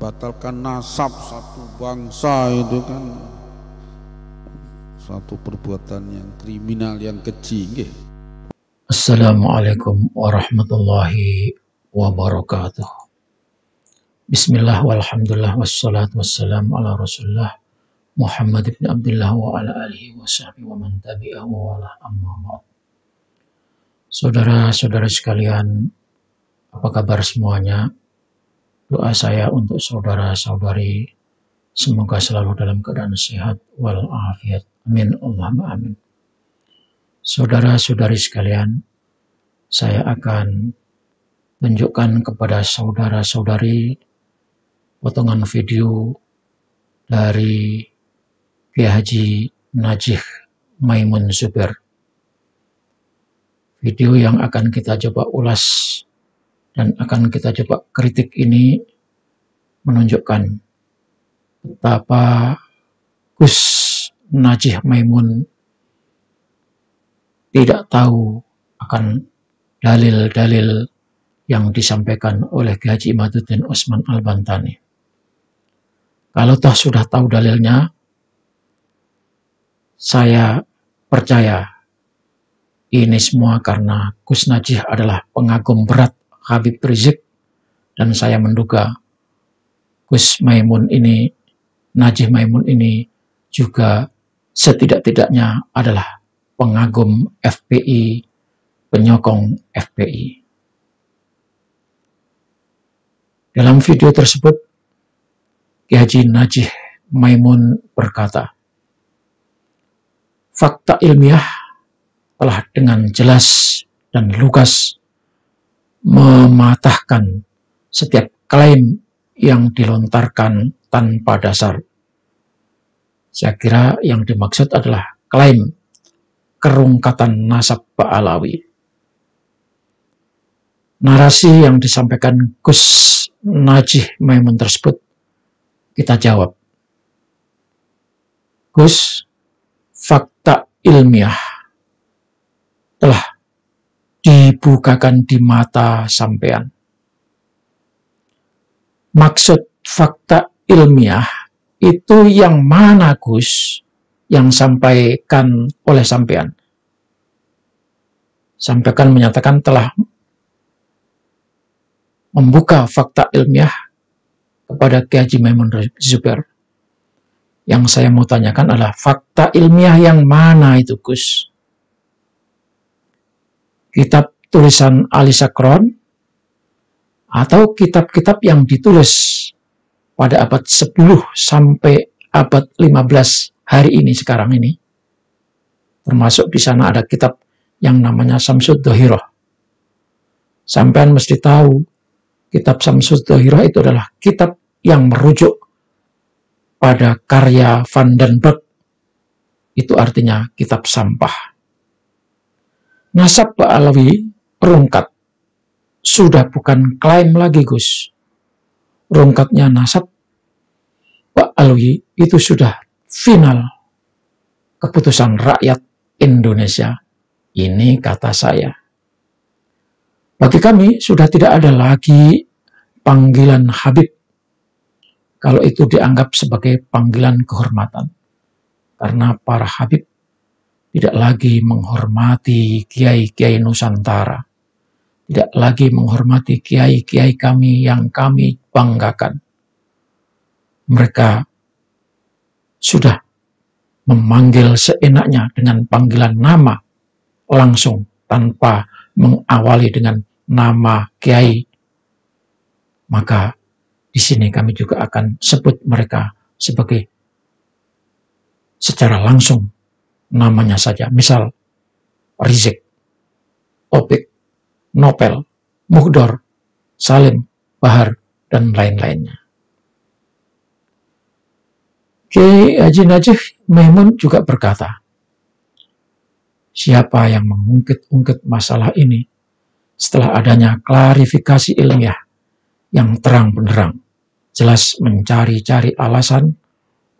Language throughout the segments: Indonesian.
membatalkan nasab satu bangsa itu kan satu perbuatan yang kriminal, yang keji. Nggih. Assalamualaikum warahmatullahi wabarakatuh. Bismillah walhamdulillah wassalatu wassalamu ala rasulullah Muhammad ibn Abdullah wa ala alihi wa sahbihi wa man tabi'ahu wa ala amma ba'd. Saudara-saudara sekalian, apa kabar semuanya? Doa saya untuk saudara-saudari semoga selalu dalam keadaan sehat walafiat. Amin Allahumma amin. Saudara-saudari sekalian, saya akan tunjukkan kepada saudara-saudari potongan video dari Kiai Haji Najih Maimun Zubair. Video yang akan kita coba ulas dan akan kita coba kritik ini menunjukkan betapa Gus Najih Maimun tidak tahu akan dalil-dalil yang disampaikan oleh Kiai Haji Imaduddin Utsman Al-Bantani. Kalau toh sudah tahu dalilnya, saya percaya ini semua karena Gus Najih adalah pengagum berat Habib Rizik, dan saya menduga Gus Maimun ini, Najih Maimun ini juga setidak-tidaknya adalah pengagum FPI, penyokong FPI. Dalam video tersebut, Kiai Haji Najih Maimun berkata, fakta ilmiah telah dengan jelas dan lugas mematahkan setiap klaim yang dilontarkan tanpa dasar. Saya kira yang dimaksud adalah klaim kerungkatan nasab Ba'alawi. Narasi yang disampaikan Gus Najih Maimun tersebut, kita jawab, Gus, fakta ilmiah telah dibukakan di mata sampean. Maksud fakta ilmiah itu yang mana, Gus, yang sampaikan oleh sampean? Sampaikan menyatakan telah membuka fakta ilmiah kepada Kiai Haji Maimun Zubair. Yang saya mau tanyakan adalah fakta ilmiah yang mana itu, Gus? Kitab tulisan Ali Sakron atau kitab-kitab yang ditulis pada abad 10 sampai abad 15 hari ini, sekarang ini? Termasuk di sana ada kitab yang namanya Syamsud Dhahirah. Sampean mesti tahu kitab Syamsud Dhahirah itu adalah kitab yang merujuk pada karya Van den Berg. Itu artinya kitab sampah. Nasab Ba'alawi rungkat. Sudah bukan klaim lagi, Gus. Rungkatnya nasab Ba'alawi itu sudah final. Keputusan rakyat Indonesia. Ini kata saya. Bagi kami sudah tidak ada lagi panggilan Habib kalau itu dianggap sebagai panggilan kehormatan. Karena para Habib tidak lagi menghormati kiai-kiai Nusantara. Tidak lagi menghormati kiai-kiai kami yang kami banggakan. Mereka sudah memanggil seenaknya dengan panggilan nama langsung tanpa mengawali dengan nama kiai. Maka di sini kami juga akan sebut mereka sebagai secara langsung namanya saja. Misal Rizik, Opik, Nopel, Muhdor, Salim, Bahar, dan lain-lainnya. Kiai Haji Najih Maimun juga berkata, siapa yang mengungkit-ungkit masalah ini setelah adanya klarifikasi ilmiah yang terang benderang, jelas mencari-cari alasan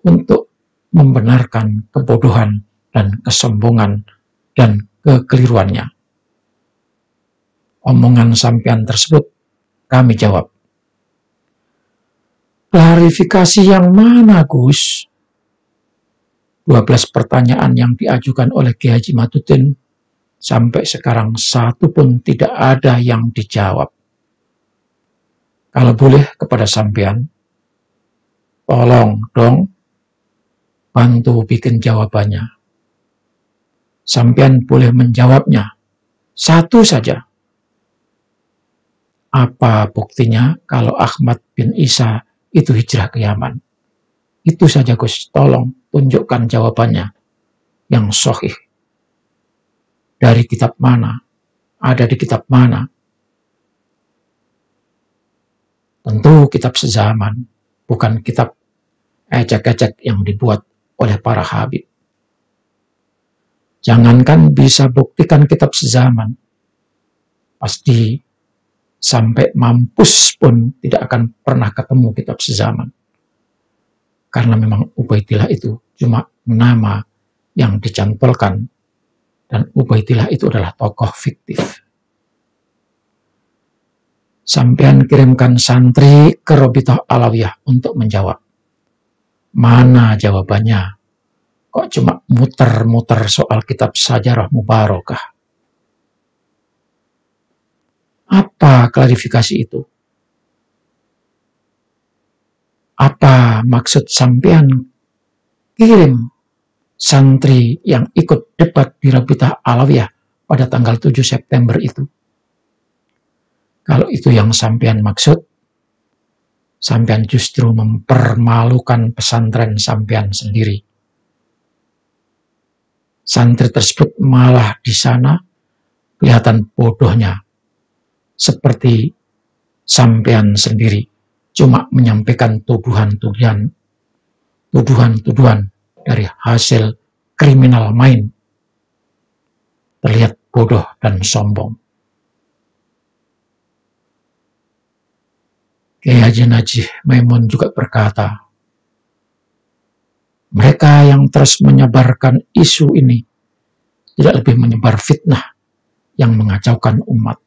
untuk membenarkan kebodohan dan kesombongan dan kekeliruannya. Omongan sampean tersebut kami jawab, Klarifikasi yang mana, Gus? 12 pertanyaan yang diajukan oleh Kiai Haji Matutin sampai sekarang satu pun tidak ada yang dijawab. Kalau boleh kepada sampean, tolong dong bantu bikin jawabannya. Sampean boleh menjawabnya satu saja. Apa buktinya kalau Ahmad bin Isa itu hijrah ke Yaman? Itu saja, Gus. Tolong tunjukkan jawabannya yang sahih. Dari kitab mana? Ada di kitab mana? Tentu kitab sezaman, bukan kitab ecek-ecek yang dibuat oleh para habib. Jangankan bisa buktikan kitab sezaman, pasti sampai mampus pun tidak akan pernah ketemu kitab sezaman. Karena memang Ubaidillah itu cuma nama yang dicantolkan, dan Ubaidillah itu adalah tokoh fiktif. Sampean kirimkan santri ke Robitoh Alawiyah untuk menjawab. Mana jawabannya? Kok cuma muter-muter soal kitab Sajarah Mubarakah? Apa klarifikasi itu? Apa maksud sampean kirim santri yang ikut debat di Robitoh Alawiyah pada tanggal 7 September itu? Kalau itu yang sampean maksud, sampean justru mempermalukan pesantren sampean sendiri. Santri tersebut malah di sana kelihatan bodohnya, seperti sampean sendiri cuma menyampaikan tuduhan-tuduhan dari hasil kriminal main. Terlihat bodoh dan sombong. Kiai Haji Najih Maimun juga berkata, mereka yang terus menyebarkan isu ini tidak lebih menyebar fitnah yang mengacaukan umat.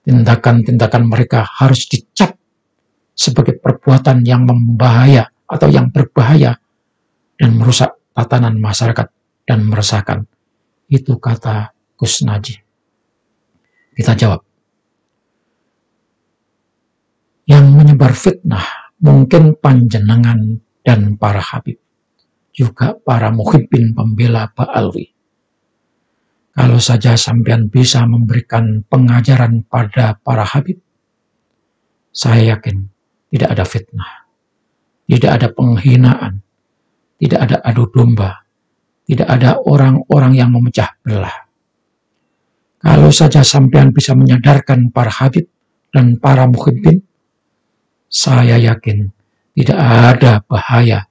Tindakan-tindakan mereka harus dicap sebagai perbuatan yang membahaya atau yang berbahaya dan merusak tatanan masyarakat dan meresahkan. Itu kata Gus Najih. Kita jawab. Yang menyebar fitnah mungkin panjenengan dan para habib, juga para muhibbin pembela Ba'alwi. Kalau saja sampean bisa memberikan pengajaran pada para habib, saya yakin tidak ada fitnah, tidak ada penghinaan, tidak ada adu domba, tidak ada orang-orang yang memecah belah. Kalau saja sampean bisa menyadarkan para habib dan para muhibbin, saya yakin tidak ada bahaya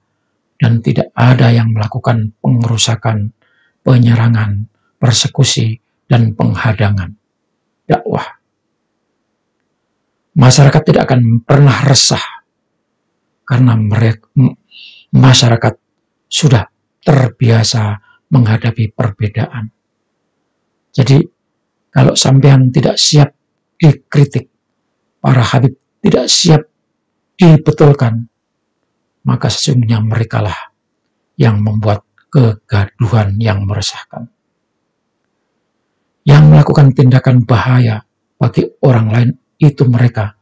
dan tidak ada yang melakukan pengerusakan, penyerangan, persekusi, dan penghadangan dakwah. Masyarakat tidak akan pernah resah karena masyarakat sudah terbiasa menghadapi perbedaan. Jadi, kalau sampean tidak siap dikritik, para habib tidak siap dibetulkan, maka sesungguhnya merekalah yang membuat kegaduhan yang meresahkan. Yang melakukan tindakan bahaya bagi orang lain itu mereka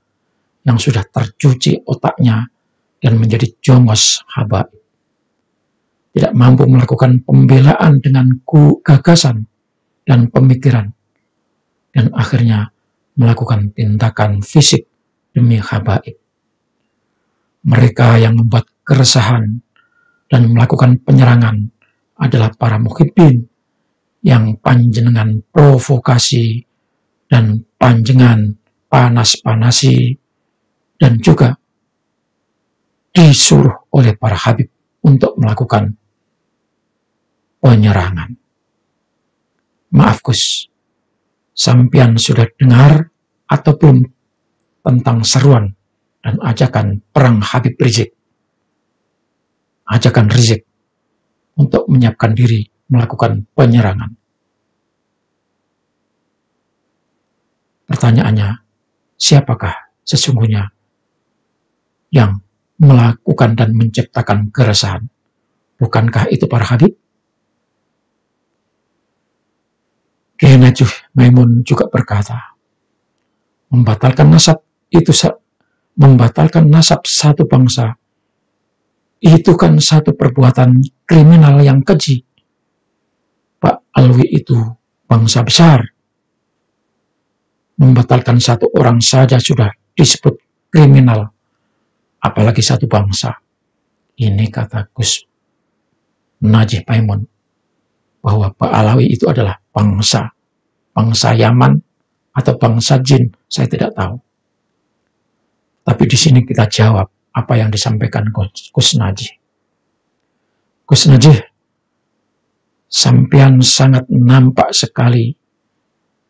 yang sudah tercuci otaknya dan menjadi jongos habaib. Tidak mampu melakukan pembelaan dengan gagasan dan pemikiran, dan akhirnya melakukan tindakan fisik demi habaib. Mereka yang membuat keresahan dan melakukan penyerangan adalah para muhibbin yang panjenengan provokasi dan panjenengan panas-panasi dan juga disuruh oleh para habib untuk melakukan penyerangan. Maaf Gus, sampean sudah dengar atau belum tentang seruan dan ajakan perang Habib Rizik? Ajakan Rizik untuk menyiapkan diri melakukan penyerangan. Pertanyaannya, siapakah sesungguhnya yang melakukan dan menciptakan keresahan. Bukankah itu para habib? Kiai Najih Maimun juga berkata, membatalkan nasab satu bangsa itu kan satu perbuatan kriminal yang keji. Pak Alwi itu bangsa besar. Membatalkan satu orang saja sudah disebut kriminal, apalagi satu bangsa. Ini kata Gus Najih Maimun, bahwa Pak Alawi itu adalah bangsa Yaman atau bangsa jin, saya tidak tahu. Tapi di sini kita jawab apa yang disampaikan Gus Najih. Gus Najih, sampean sangat nampak sekali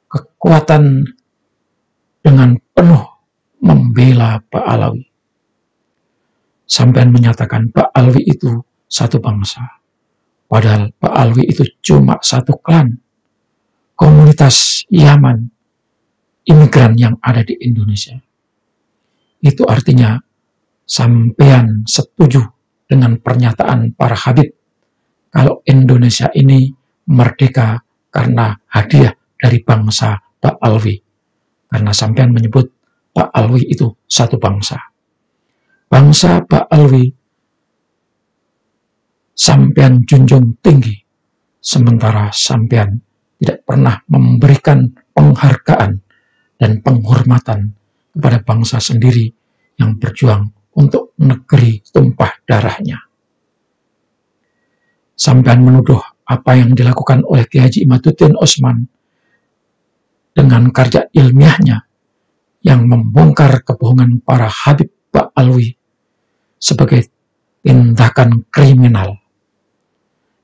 kekuatan dengan penuh membela Pak Alawi. Sampean menyatakan Pak Alwi itu satu bangsa. Padahal Pak Alwi itu cuma satu klan, komunitas Yaman, imigran yang ada di Indonesia. Itu artinya sampean setuju dengan pernyataan para habib kalau Indonesia ini merdeka karena hadiah dari bangsa Pak Alwi. Karena sampean menyebut Pak Alwi itu satu bangsa. Bangsa Pak Alwi sampean junjung tinggi, sementara sampean tidak pernah memberikan penghargaan dan penghormatan kepada bangsa sendiri yang berjuang untuk negeri tumpah darahnya. Sampean menuduh apa yang dilakukan oleh Kiai Haji Imaduddin Osman dengan karya ilmiahnya yang membongkar kebohongan para habib Pak Alwi sebagai tindakan kriminal.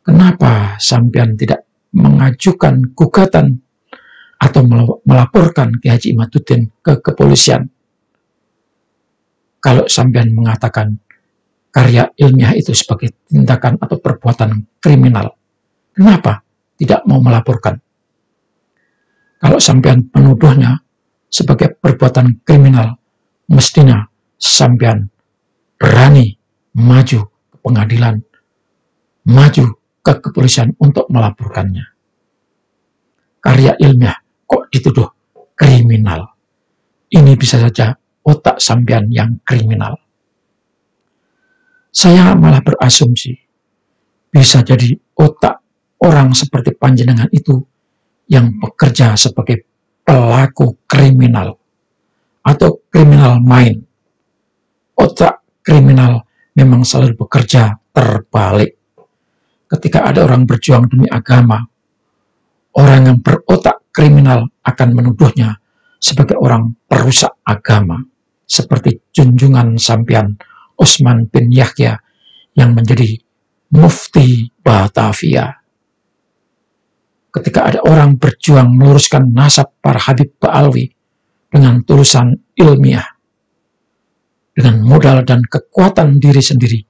Kenapa sampean tidak mengajukan gugatan atau melaporkan Kiai Haji Imaduddin ke kepolisian? Kalau sampean mengatakan karya ilmiah itu sebagai tindakan atau perbuatan kriminal, kenapa tidak mau melaporkan? Kalau sampean menuduhnya sebagai perbuatan kriminal, mestinya sampean berani maju ke pengadilan, maju ke kepolisian untuk melaporkannya. Karya ilmiah kok dituduh kriminal? Ini bisa saja otak sampean yang kriminal. Saya malah berasumsi bisa jadi otak orang seperti panjenengan itu yang bekerja sebagai pelaku kriminal atau kriminal mind. Otak kriminal memang selalu bekerja terbalik. Ketika ada orang berjuang demi agama, orang yang berotak kriminal akan menuduhnya sebagai orang perusak agama, seperti junjungan sampean Osman bin Yahya yang menjadi mufti Batavia. Ketika ada orang berjuang meluruskan nasab para habib Pak Alwi dengan tulisan ilmiah, dengan modal dan kekuatan diri sendiri,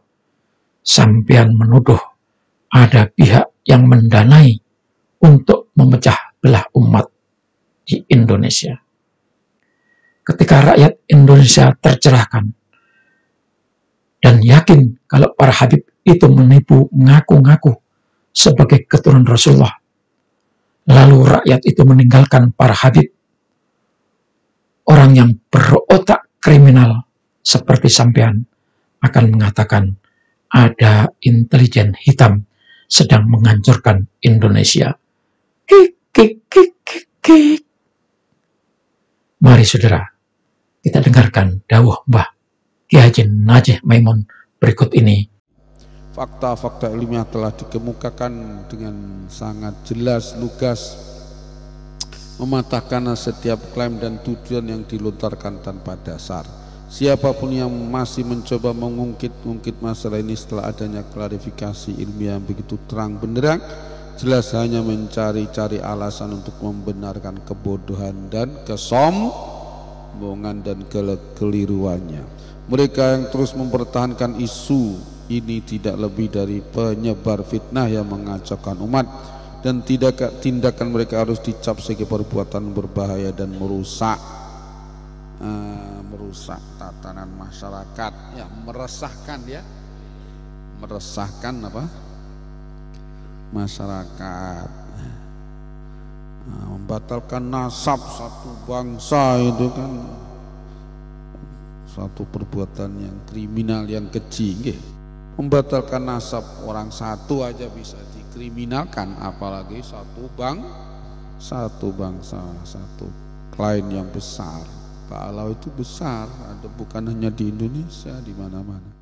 sampean menuduh ada pihak yang mendanai untuk memecah belah umat di Indonesia. Ketika rakyat Indonesia tercerahkan dan yakin kalau para habib itu menipu ngaku-ngaku sebagai keturunan Rasulullah, lalu rakyat itu meninggalkan para habib, orang yang berotak kriminal seperti sampean akan mengatakan ada intelijen hitam sedang menghancurkan Indonesia. Kik, kik, kik, kik, kik. Mari saudara, kita dengarkan dawuh Mbah Kiai Haji Najih Maimun berikut ini. Fakta-fakta ilmiah telah dikemukakan dengan sangat jelas, lugas, mematahkan setiap klaim dan tuduhan yang dilontarkan tanpa dasar. Siapapun yang masih mencoba mengungkit-ungkit masalah ini setelah adanya klarifikasi ilmiah yang begitu terang benderang, jelas hanya mencari-cari alasan untuk membenarkan kebodohan dan kesombongan dan kekeliruannya. Mereka yang terus mempertahankan isu ini tidak lebih dari penyebar fitnah yang mengacaukan umat, dan tindakan mereka harus dicap sebagai perbuatan berbahaya dan merusak merusak tatanan masyarakat, ya meresahkan ya, meresahkan apa? Masyarakat. Nah, membatalkan nasab satu bangsa itu kan suatu perbuatan yang kriminal, yang keji, nggih. Membatalkan nasab orang satu aja bisa dikriminalkan, apalagi satu bangsa, satu klien yang besar. Pak Allah itu besar, ada bukan hanya di Indonesia, di mana-mana.